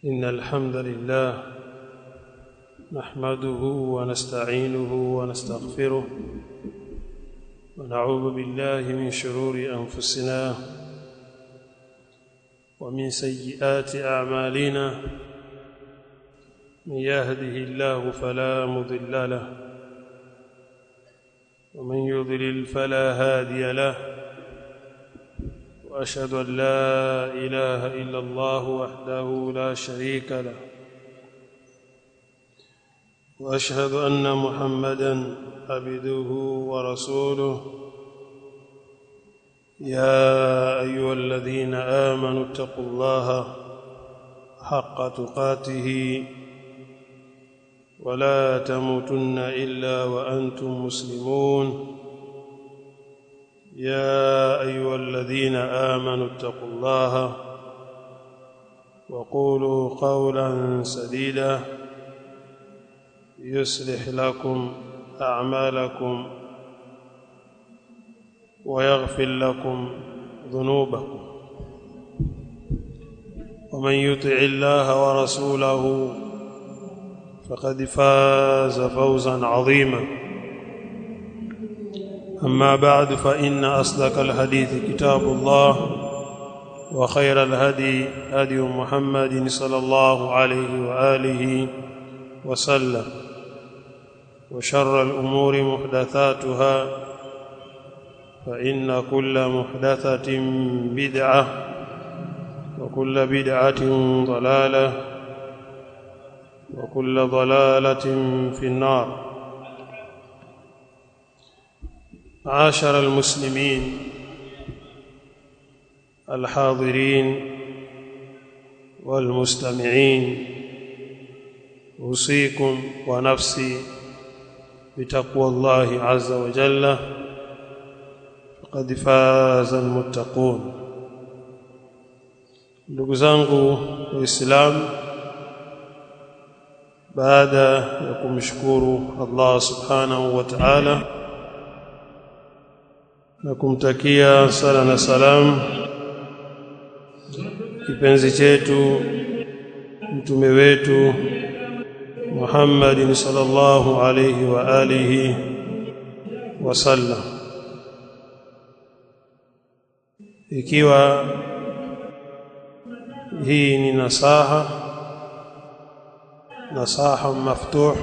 إن الحمد لله نحمده ونستعينه ونستغفره ونعوذ بالله من شرور أنفسنا ومن سيئات أعمالنا من يهده الله فلا مضل له ومن يضلل فلا هادي له وأشهد أن لا إله إلا الله وحده لا شريك له وأشهد أن محمدًا عبده ورسوله يا أيها الذين آمنوا اتقوا الله حق تقاته ولا تموتن إلا وأنتم مسلمون يا أيها الذين آمنوا اتقوا الله وقولوا قولا سديدا يصلح لكم أعمالكم ويغفر لكم ذنوبكم ومن يطع الله ورسوله فقد فاز فوزا عظيما أما بعد فإن أصدق الحديث كتاب الله وخير الهدي هدي محمد صلى الله عليه وآله وسلم وشر الأمور محدثاتها فإن كل محدثة بدعة وكل بدعة ضلالة وكل ضلالة في النار. معاشر المسلمين الحاضرين والمستمعين، أوصيكم ونفسي بتقوى الله عز وجل فقد فاز المتقون. ndugu zangu waislamu, baada ya kumshukuru Allah subhanahu wa ta'ala na kumtakia sala na salam kipenzi chetu mtume wetu Muhammad sallallahu alayhi wa alihi wasallam, ikiwa hii ni nasaha maftuh,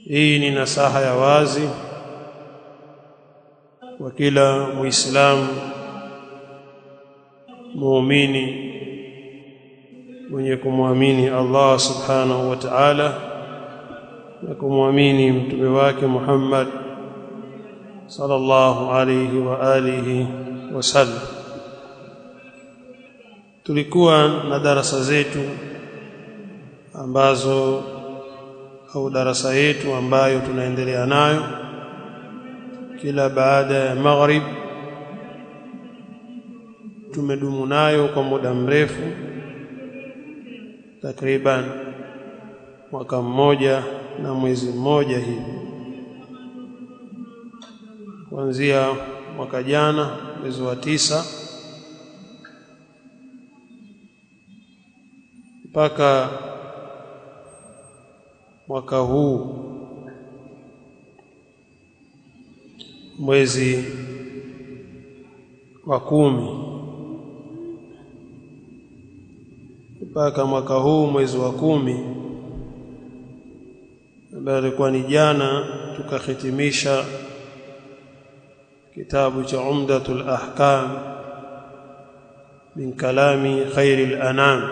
hii ni nasaha ya wazi kwa kila muislamu muumini mwenye kumwamini Allah subhanahu wa ta'ala na kumwamini mtume wake Muhammad sallallahu alayhi wa alihi wasallam. Tulikuwa na darasa zetu ambazo au darasa yetu ambayo tunaendelea nayo kila baada ya maghrib. Tumedumu nayo kwa muda mrefu, takriban mwaka mmoja na mwezi mmoja hivi, kuanzia mwaka jana mwezi wa 9 mpaka mwaka huu mwezi wa 10, mpaka mwaka huu mwezi wa 10, ambayo ilikuwa ni jana, tukahitimisha kitabu cha Umdatul Ahkam min kalami khairil anam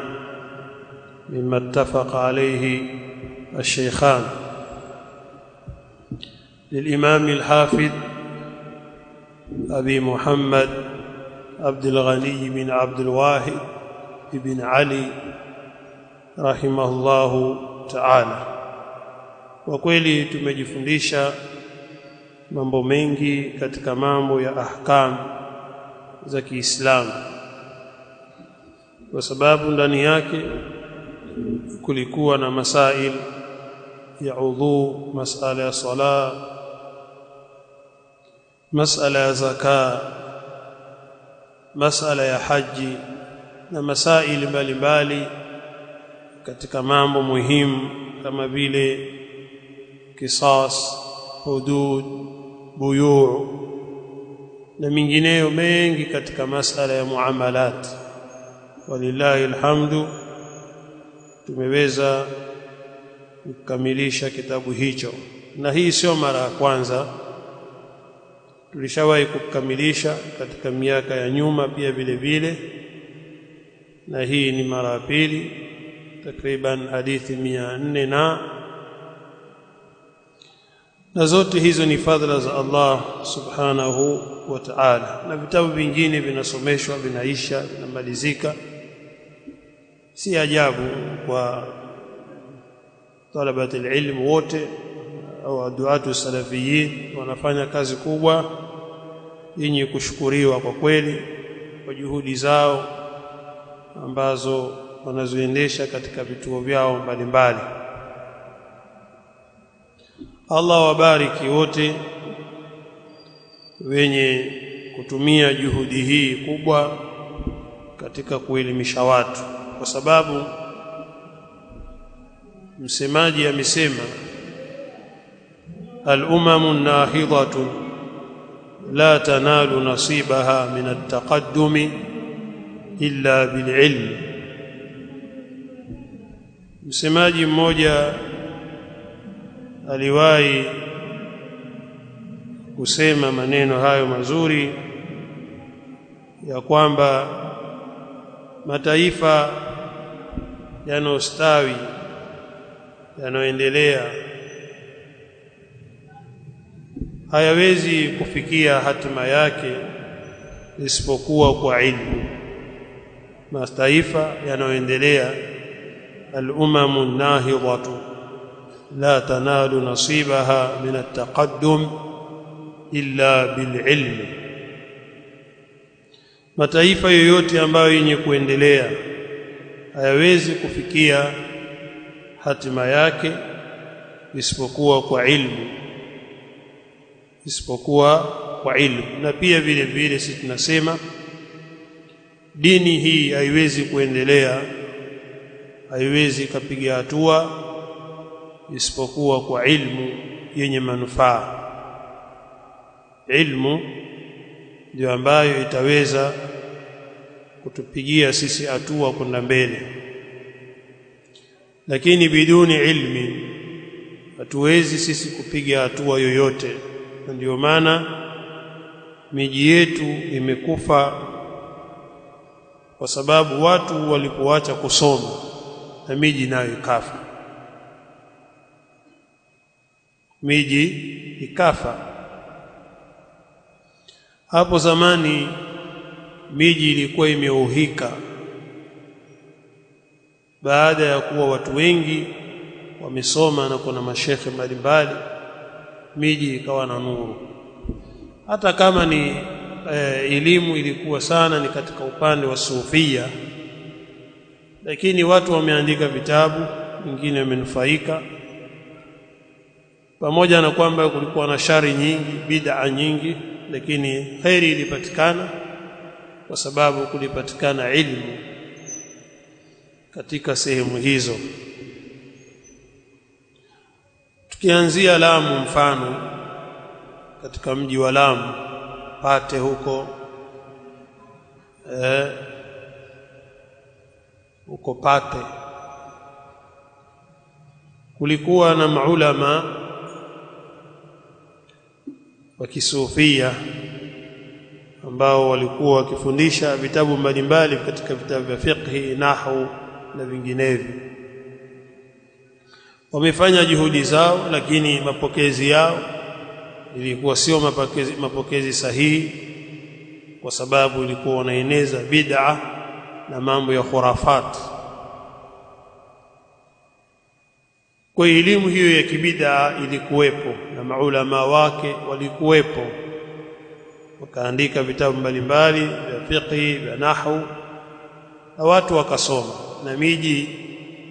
mimma ittafaqa alayhi الشيخان للإمام الحافظ أبي محمد عبد الغني بن عبد الواحد بن علي رحمه الله تعالى. Kwa kweli tumejifundisha mambo mengi katika mambo ya ahkam za Kiislamu, kwa sababu ndani yake kulikuwa na masail ya udhu, masala ya sala, masala ya zaka, masala ya haji na masaili mbalimbali katika mambo muhimu kama vile kisas, hudud, buyu' na mingineyo mengi katika masala ya muamalat. Walillahi alhamdu, tumeweza kukamilisha kitabu hicho, na hii sio mara ya kwanza. Tulishawahi kukamilisha katika miaka ya nyuma pia vile vile, na hii ni mara ya pili, takriban hadithi 400 na zote hizo ni fadhila za Allah subhanahu wa ta'ala. Na vitabu vingine vinasomeshwa, vinaisha, vinamalizika. Si ajabu kwa talabati ilmu wote au duatu salafiyin wanafanya kazi kubwa yenye kushukuriwa kwa kweli kwa juhudi zao ambazo wanazoendesha katika vituo vyao mbalimbali. Allah wabariki wote wenye kutumia juhudi hii kubwa katika kuelimisha watu, kwa sababu msemaji amesema al-umamu nahidatu la tanalu nasibaha min at-taqaddumi illa bil-ilm. Msemaji mmoja aliwahi kusema maneno hayo mazuri ya kwamba mataifa yanayostawi, yanayoendelea, hayawezi kufikia hatima yake isipokuwa kwa ilmu. Mataifa yanayoendelea, al-umamu nahidatu la tanalu nasibaha min at-taqaddum illa bil-ilm. Mataifa yoyote ambayo yenye kuendelea hayawezi kufikia hatima yake isipokuwa kwa ilmu, isipokuwa kwa ilmu. Na pia vile vile sisi tunasema dini hii haiwezi kuendelea, haiwezi kupiga hatua isipokuwa kwa ilmu yenye manufaa. Ilmu ndio ambayo itaweza kutupigia sisi hatua kwenda mbele, lakini biduni ilmi hatuwezi sisi kupiga hatua yoyote. Na ndio maana miji yetu imekufa, kwa sababu watu walipoacha kusoma na miji nayo ikafa. Miji ikafa. Hapo zamani miji ilikuwa imeuhika, baada ya kuwa watu wengi wamesoma na kuna mashekhe mbalimbali, miji ikawa na nuru. Hata kama ni elimu ilikuwa sana ni katika upande wa sufia, lakini watu wameandika vitabu, wengine wamenufaika, pamoja na kwamba kulikuwa na shari nyingi, bid'a nyingi, lakini khairi ilipatikana kwa sababu kulipatikana ilmu katika sehemu hizo. Tukianzia Lamu, mfano katika mji wa Lamu Pate huko huko Pate kulikuwa na maulama wa kisufia ambao walikuwa wakifundisha vitabu mbalimbali katika vitabu vya fiqh, nahwu na vinginevyo. Wamefanya juhudi zao, lakini mapokezi yao ilikuwa sio mapokezi sahihi, kwa sababu ilikuwa wanaeneza bid'a na mambo ya khurafat. Kwa elimu hiyo ya kibid'a ilikuwepo na maulama wake walikuwepo, wakaandika vitabu mbalimbali vya fiqh, vya nahwu, na watu wakasoma na miji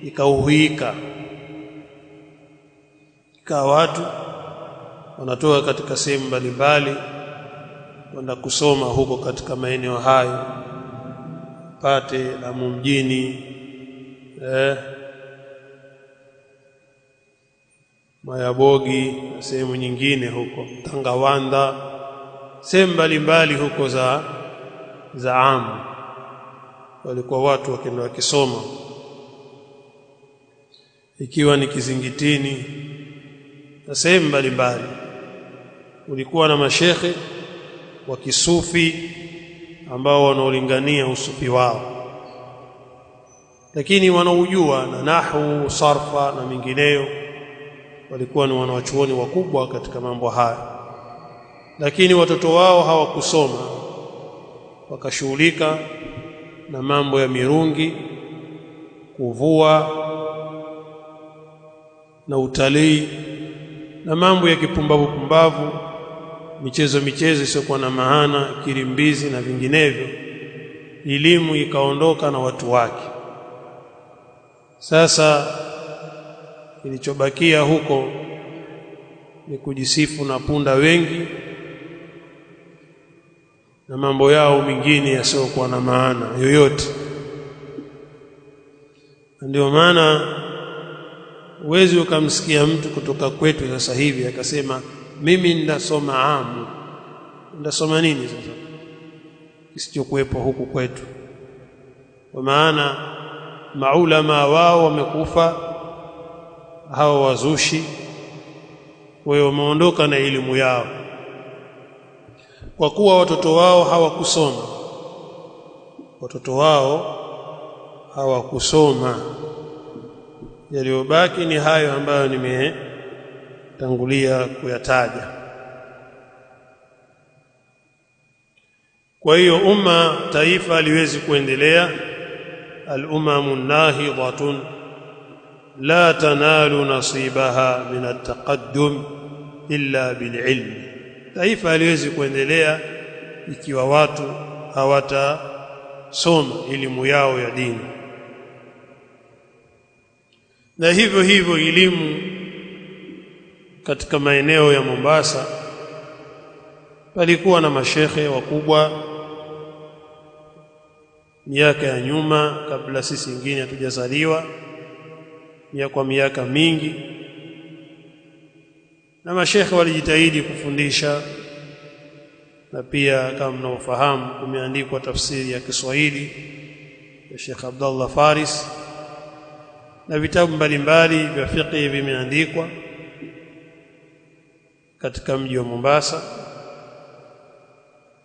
ikauhuika, ikawa watu wanatoka katika sehemu mbalimbali kwenda kusoma huko katika maeneo hayo. Pate, Lamu mjini, Mayabogi na sehemu nyingine huko Tangawanda, sehemu mbalimbali huko za amu, walikuwa watu wakienda wakisoma. Ikiwa ni Kizingitini na sehemu mbalimbali, ulikuwa na mashekhe wa kisufi ambao wanaolingania usufi wao, lakini wanaujua na nahwu, sarfa na mingineyo. Walikuwa ni wanawachuoni wakubwa katika mambo haya, lakini watoto wao hawakusoma, wakashughulika na mambo ya mirungi, kuvua na utalii na mambo ya kipumbavu, michezo isiyokuwa na maana, kirimbizi na vinginevyo. Elimu ikaondoka na watu wake. Sasa kilichobakia huko ni kujisifu na punda wengi na mambo yao mengine yasiyokuwa na maana yoyote. Ndio maana uwezi ukamsikia mtu kutoka kwetu sasa hivi akasema mimi ndasoma amu. Ndasoma nini sasa kisichokuwepo huku kwetu? Kwa maana maulama wao wamekufa, hao wazushi wao wameondoka na elimu yao, kwa kuwa watoto wao hawakusoma. Yaliyobaki ni hayo ambayo nimetangulia kuyataja. Kwa hiyo taifa haliwezi kuendelea. Al-umamu nahidhatun la tanalu nasibaha min at-taqaddum illa bil-ilm. Taifa haliwezi kuendelea ikiwa watu hawatasoma elimu yao ya dini. Na hivyo elimu katika maeneo ya Mombasa palikuwa na mashekhe wakubwa miaka ya nyuma, kabla sisi wengine hatujazaliwa, kwa miaka mingi, na mashekhe walijitahidi kufundisha. Na pia kama mnaofahamu, kumeandikwa tafsiri ya Kiswahili ya Sheikh Abdullah Faris, na vitabu mbalimbali vya fiqh vimeandikwa katika mji wa Mombasa,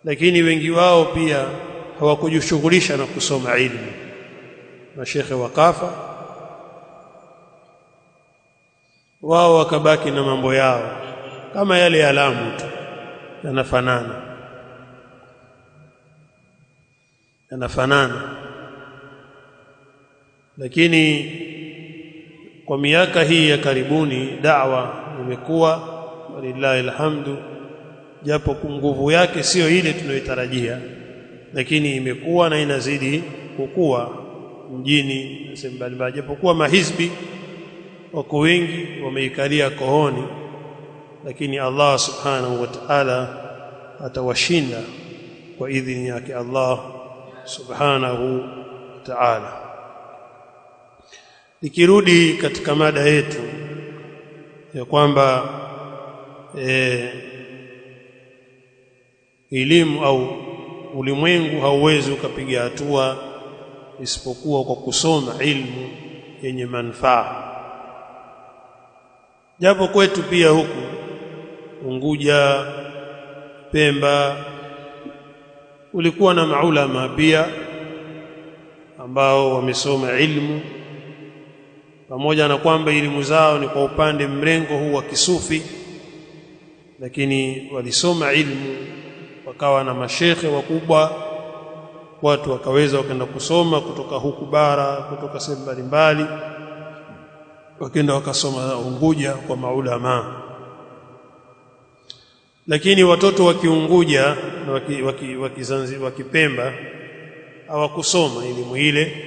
lakini wengi wao pia hawakujishughulisha na kusoma ilmu. Mashekhe wakafa, wao wakabaki na mambo yao kama yale ya Lamu tu, yanafanana. Lakini kwa miaka hii ya karibuni da'wa imekuwa, walillahi alhamdu, japo nguvu yake sio ile tunayotarajia, lakini imekuwa na inazidi kukua mjini na sehemu mbalimbali. Japokuwa mahizbi wako wengi wameikalia kohoni, lakini Allah subhanahu wa ta'ala atawashinda kwa idhini yake Allah subhanahu wa ta'ala. Nikirudi katika mada yetu ya kwamba elimu au ulimwengu hauwezi ukapiga hatua isipokuwa kwa kusoma ilmu yenye manufaa. Japo kwetu pia huku Unguja, Pemba, ulikuwa na maulama pia ambao wamesoma ilmu, pamoja na kwamba elimu zao ni kwa upande mrengo huu wa kisufi, lakini walisoma ilmu, wakawa na mashekhe wakubwa. Watu wakaweza wakaenda kusoma kutoka huku bara, kutoka sehemu mbalimbali, wakaenda wakasoma Unguja kwa maulama. Lakini watoto wa Kiunguja na wa Kipemba hawakusoma elimu ile,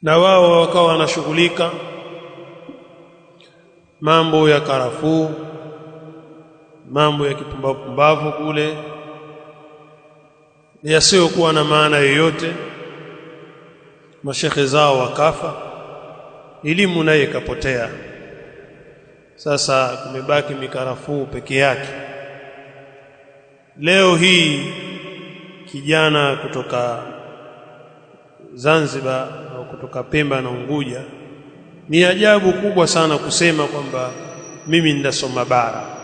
na wao wakawa wanashughulika mambo ya karafuu, mambo ya kipumbavu kule, yasiyokuwa na maana yoyote, mashekhe zao wakafa, elimu naye ikapotea. Sasa kumebaki mikarafuu peke yake. Leo hii kijana kutoka Zanzibar au kutoka Pemba na Unguja, ni ajabu kubwa sana kusema kwamba mimi ndasoma bara.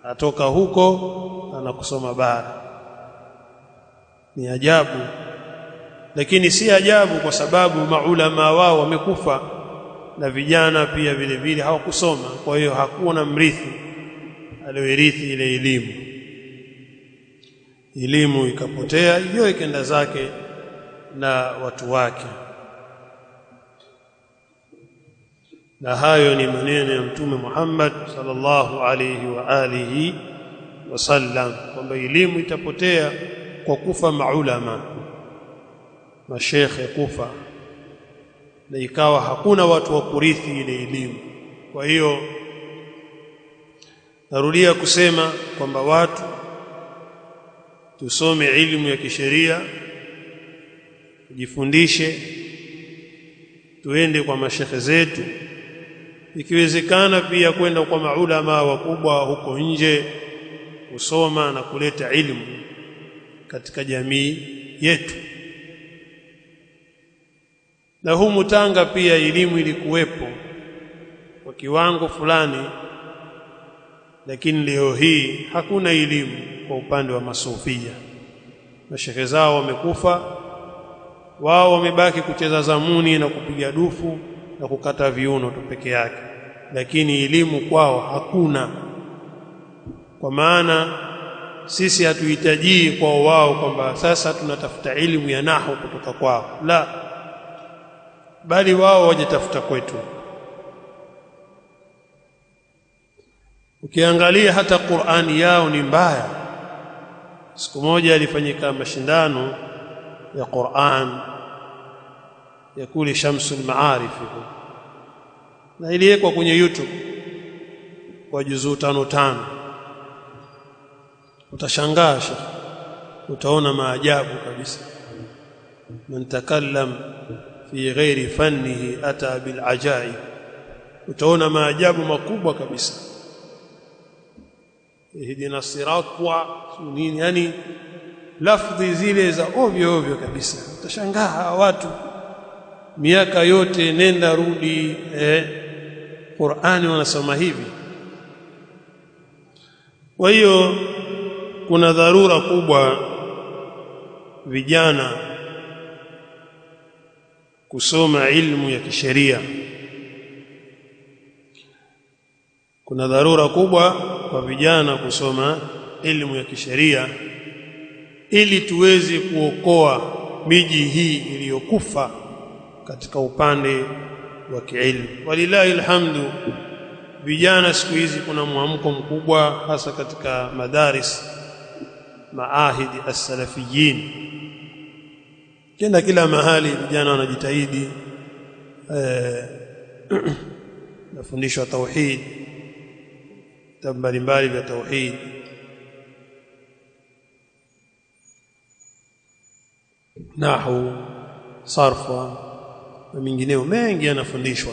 Atoka huko anakusoma bara. Ni ajabu, lakini si ajabu kwa sababu maulama wao wamekufa na vijana pia vile vile hawakusoma. Kwa hiyo hakuna mrithi aliyerithi ile elimu ikapotea, hiyo ikaenda zake na watu wake. Na hayo ni maneno ya Mtume Muhammad sallallahu alayhi wa alihi wasallam, kwamba elimu itapotea kwa kufa maulama, mashekhe kufa, na ikawa hakuna watu wa kurithi ile elimu. Kwa hiyo narudia kusema kwamba watu tusome elimu ya kisheria, tujifundishe, tuende kwa mashekhe zetu, ikiwezekana pia kwenda kwa maulama wakubwa huko nje kusoma na kuleta elimu katika jamii yetu. Na humu Tanga pia elimu ilikuwepo kwa kiwango fulani, lakini leo hii hakuna elimu kwa upande wa masufia. Mashekhe zao wamekufa, wao wamebaki kucheza zamuni na kupiga dufu na kukata viuno tu peke yake, lakini elimu kwao hakuna. Kwa maana sisi hatuhitaji kwa wao kwamba sasa tunatafuta elimu ya nahwu kutoka kwao, la, bali wao wajitafuta kwetu. Ukiangalia hata Qur'ani yao ni mbaya. Siku moja alifanyika mashindano ya Qur'an ya kule Shamsul Maarif, na iliwekwa kwenye YouTube kwa juzuu 5. Utashangaa, utaona maajabu kabisa. Man takallam fi ghairi fannihi ata bil ajaib, utaona maajabu makubwa kabisa. Ihdina sirata nini, yani lafdhi zile za ovyo ovyo kabisa. Utashangaa watu miaka yote nenda rudi Qur'ani wanasoma hivi. Kwa hiyo kuna dharura kubwa vijana kusoma ilmu ya kisheria. Kuna dharura kubwa kwa vijana kusoma elimu ya kisheria ili tuweze kuokoa miji hii iliyokufa katika upande wa kielimu. Walillahi alhamdu, vijana siku hizi kuna mwamko mkubwa, hasa katika madaris maahidi as-salafiyin. Kila mahali vijana wanajitahidi nafundishwa tauhid, vitabu mbalimbali vya tauhid, nahwu, sarfa na mengineo mengi yanafundishwa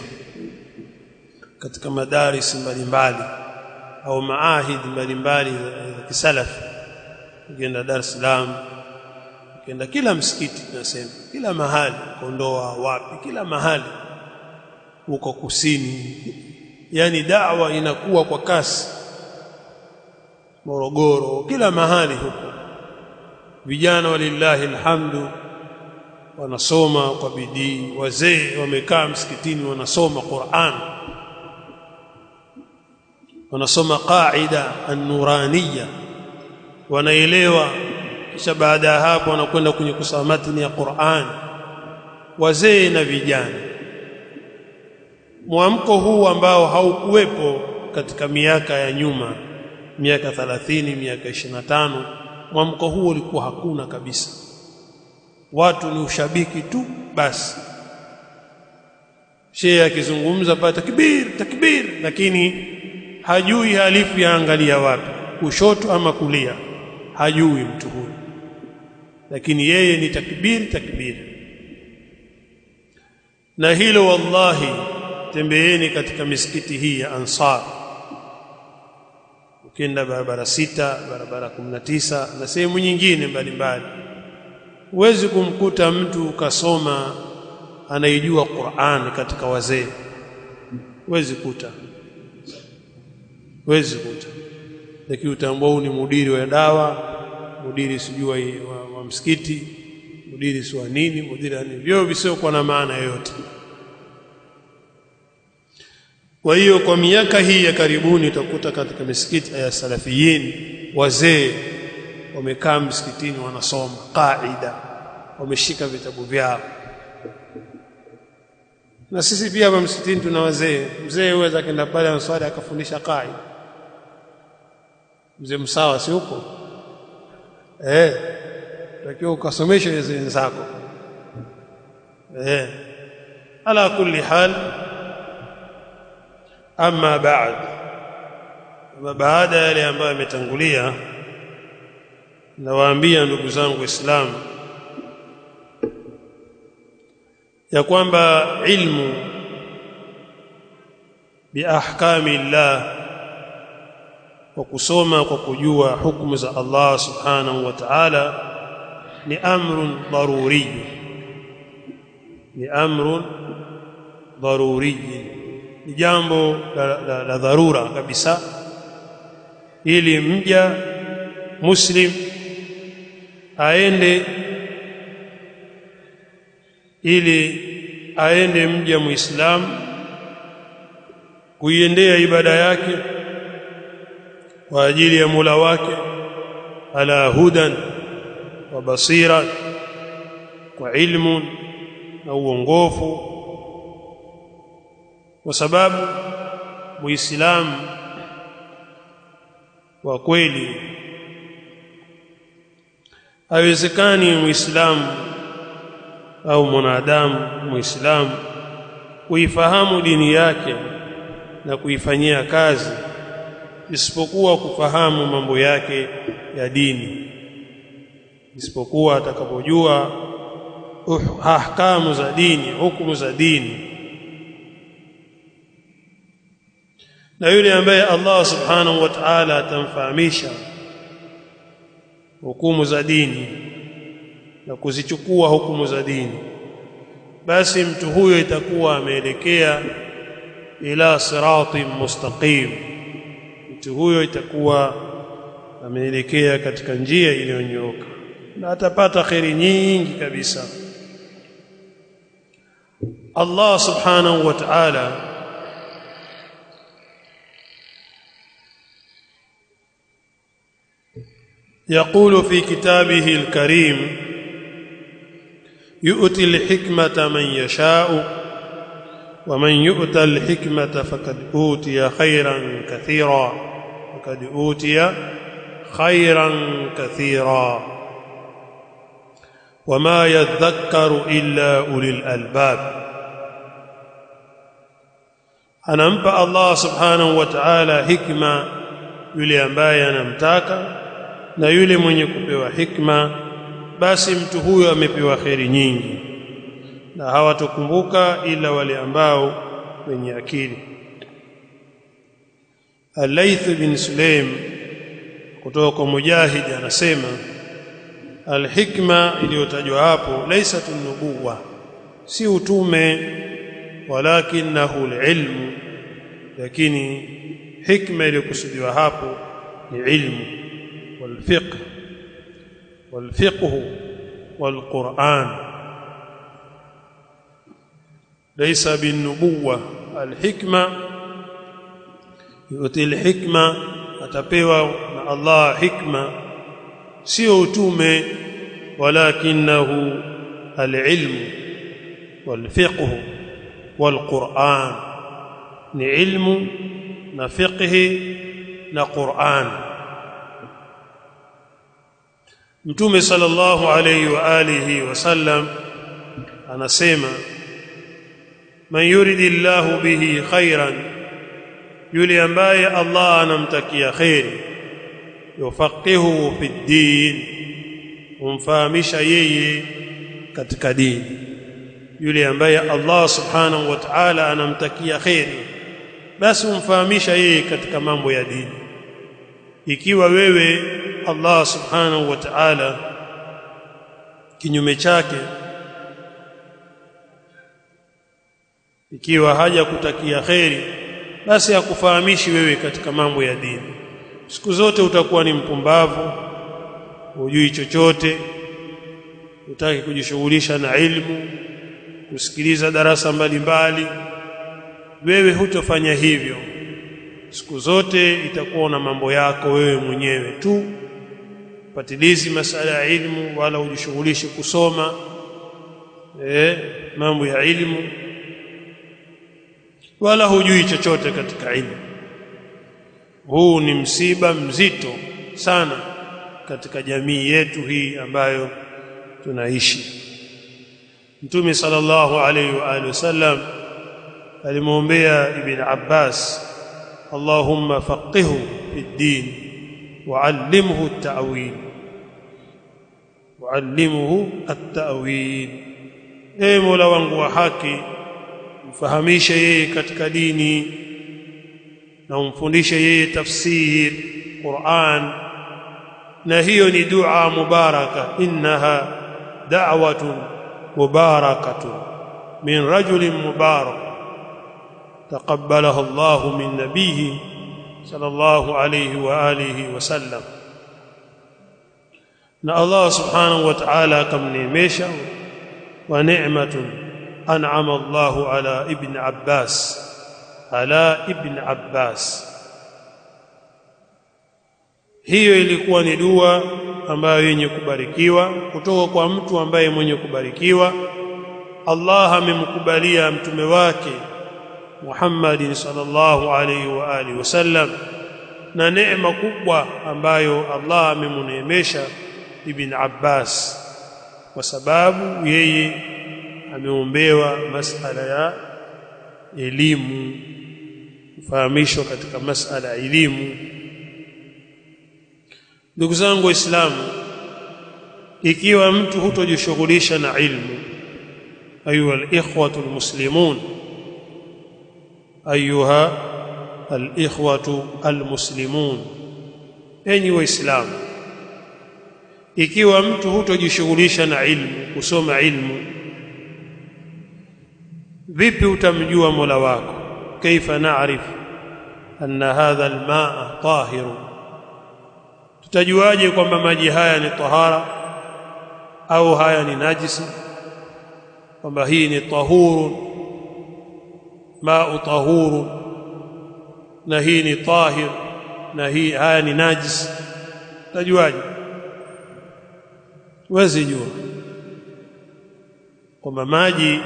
katika madaris mbalimbali au maahidi mbalimbali za kisalafi. Ukienda Dar es Salaam, ukienda kila msikiti, tunasema kila mahali, Kondoa wapi, kila mahali huko kusini, yani da'wa inakuwa kwa kasi. Morogoro, kila mahali huko vijana walillahi alhamdu wanasoma kwa bidii. Wazee wamekaa msikitini wanasoma Qur'an, wanasoma qaida an-nuraniyya, wanaelewa. Kisha baada ya hapo wanakwenda kwenye kusoma matni ya Qur'an, wazee na vijana. Mwamko huu ambao haukuwepo katika miaka ya nyuma, miaka 30, miaka 25, mwamko huu ulikuwa hakuna kabisa. Watu ni ushabiki tu basi. Sheikh akizungumza pa takbir takbir, lakini hajui halifu yaangalia wapi, kushoto ama kulia, hajui mtu huyu. lakini yeye ni takbir. Na hilo wallahi, tembeeni katika misikiti hii ya Ansar, ukienda barabara 6, barabara 19 na sehemu nyingine mbalimbali, huwezi kumkuta mtu kasoma anaijua Qur'an katika wazee. Huwezi kuta, lakini utambua ni mudiri wa dawa, mudiri sijua wa msikiti, mudiri si wa nini, mudiri ni vyo visio kwa na maana yoyote. Kwa hiyo kwa miaka hii ya karibuni utakuta katika misikiti ya salafiyin wazee wamekaa msikitini wanasoma qaida, wameshika vitabu vyao. Na sisi pia hapa msikitini tuna wazee. Mzee huweza akaenda pale answali akafundisha qaida. Mzee msawa si huko? Takiwa ukasomesha wenzako. Ala kulli hal, amma baada ya yale ambayo yametangulia, nawaambia ndugu zangu Waislamu ya kwamba ilmu biahkami Allah, kwa kusoma kwa kujua hukumu za Allah subhanahu wa ta'ala, ni amrun daruri, ni jambo la dharura kabisa, ili mja muslim aende mja muislamu kuiendea ibada yake kwa ajili ya Mola wake, ala hudan wa basira, kwa ilmu na uongofu. Kwa sababu muislamu wa kweli, haiwezekani muislamu au mwanadamu muislamu kuifahamu dini yake na kuifanyia kazi isipokuwa kufahamu mambo yake ya dini, isipokuwa atakapojua ahkamu za dini, hukumu za dini. Na yule ambaye Allah subhanahu wa ta'ala atamfahamisha hukumu za dini na kuzichukua hukumu za dini, basi mtu huyo itakuwa ameelekea ila siratin mustaqim. Mtu huyo itakuwa ameelekea katika njia iliyonyooka na atapata khairi nyingi kabisa. Allah subhanahu wa ta'ala يقول في كتابه الكريم: يؤتي الحكمة من يشاء ومن يؤت الحكمة فقد أوتي خيرا كثيرا وما يذكر إلا أولي الألباب. anampa Allah subhanahu wa ta'ala hikma yule ambaye anamtaka, na yule mwenye kupewa hikma basi mtu huyo amepewa khairi nyingi, na hawatokumbuka ila wale ambao wenye akili. Al-Layth bin Sulaim kutoka kwa Mujahid anasema al-hikma iliyotajwa hapo laysatun nubuwa, si utume, walakinahu al-ilmu, lakini hikma iliyokusudiwa hapo ni ilmu, والفقه والقرآن. ليس بالنبوة. الحكمة يؤتي الحكمة، atapewa na Allah hikma, sio utume, walakinahu alilmu walfiqhu walquran, ni ilmu na fiqhi na Qur'an. Mtume sallallahu alayhi wa alihi wasallam anasema: man yuridillahu bihi khairan, yule ambaye Allah anamtakia khairi, yufaqihu fi ddin, umfahamisha yeye katika dini. Yule ambaye Allah subhanahu wa ta'ala anamtakia kheri, basi umfahamisha yeye katika mambo ya dini. Ikiwa wewe Allah subhanahu wa ta'ala kinyume chake, ikiwa haja kutakia kheri, basi hakufahamishi wewe katika mambo ya dini. Siku zote utakuwa ni mpumbavu, hujui chochote, hutaki kujishughulisha na ilmu, kusikiliza darasa mbalimbali. Wewe hutofanya hivyo. Siku zote itakuwa na mambo yako wewe mwenyewe tu, patilizi masala ya ilmu, wala ujishughulishi kusoma mambo ya ilmu, wala hujui chochote katika ilmu. Huu ni msiba mzito sana katika jamii yetu hii ambayo tunaishi. Mtume sallallahu alayhi wa alihi wasallam alimwombea Ibn Abbas, Allahumma faqihhu fid din wa'allimhu at-ta'wil, wa'allimhu at-ta'wil. Ee Mola wangu wa haki, mfahamishe yeye katika dini na umfundishe yeye tafsir Qur'an. Na hiyo ni dua mubaraka, innaha da'watun mubarakatun min rajulin mubarak taqabbalaha Allahu min nabiyhi sallallahu alayhi wa alihi wasallam. Na Allah subhanahu wa ta'ala akamneemesha, wa ni'matun an'ama Allahu ala ibn Abbas, ala ibn Abbas. Hiyo ilikuwa ni dua ambayo yenye kubarikiwa kutoka kwa mtu ambaye mwenye kubarikiwa. Allah amemkubalia mtume wake Muhammad sallallahu alayhi wa alihi wasallam, na neema kubwa ambayo Allah amemneemesha Ibn Abbas, kwa sababu yeye ameombewa masala ya elimu, kufahamishwa katika masala ya elimu. Ndugu zangu Waislamu, ikiwa mtu hutojishughulisha na ilmu, ayuha al-ikhwatu al-muslimun, ayuha al-ikhwatu al-muslimun, enyi Waislamu, ikiwa mtu hutojishughulisha na ilmu, kusoma ilmu, vipi utamjua Mola wako? Kaifa na'rif anna hadha al-ma'a tahirun, tutajuaje kwamba maji haya ni tahara au haya ni najisi? Kwamba hii ni tahurun, ma'u tahurun, na hii ni tahir, na haya ni najisi. Tutajuaje? Huwezi jua. Kwamba maji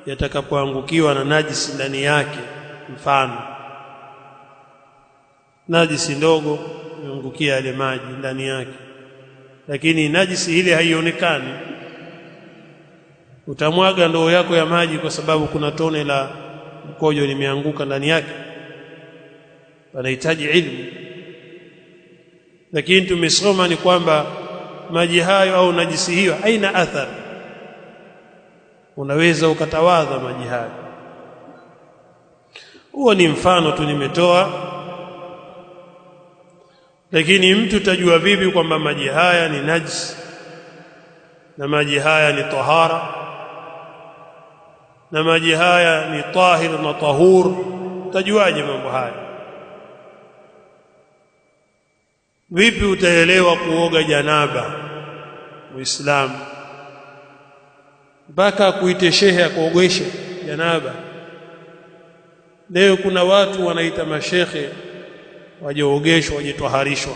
yatakapoangukiwa na najisi ndani yake, mfano najisi ndogo imeangukia yale maji ndani yake, lakini najisi ile haionekani, utamwaga ndoo yako ya maji kwa sababu kuna tone la mkojo limeanguka ndani yake? Panahitaji ilmu. Lakini tumesoma ni kwamba maji hayo au najisi hiyo haina athari, unaweza ukatawadha maji hayo. Huo ni mfano tu nimetoa. Lakini mtu tajua vipi kwamba maji haya ni najis na maji haya ni tahara na maji haya ni tahir na tahur? Tajuaje mambo haya? Vipi utaelewa kuoga janaba Muislamu mpaka kuite shehe akuogeshe janaba? Leo kuna watu wanaita mashekhe wajeogeshwa, wajitoharishwa.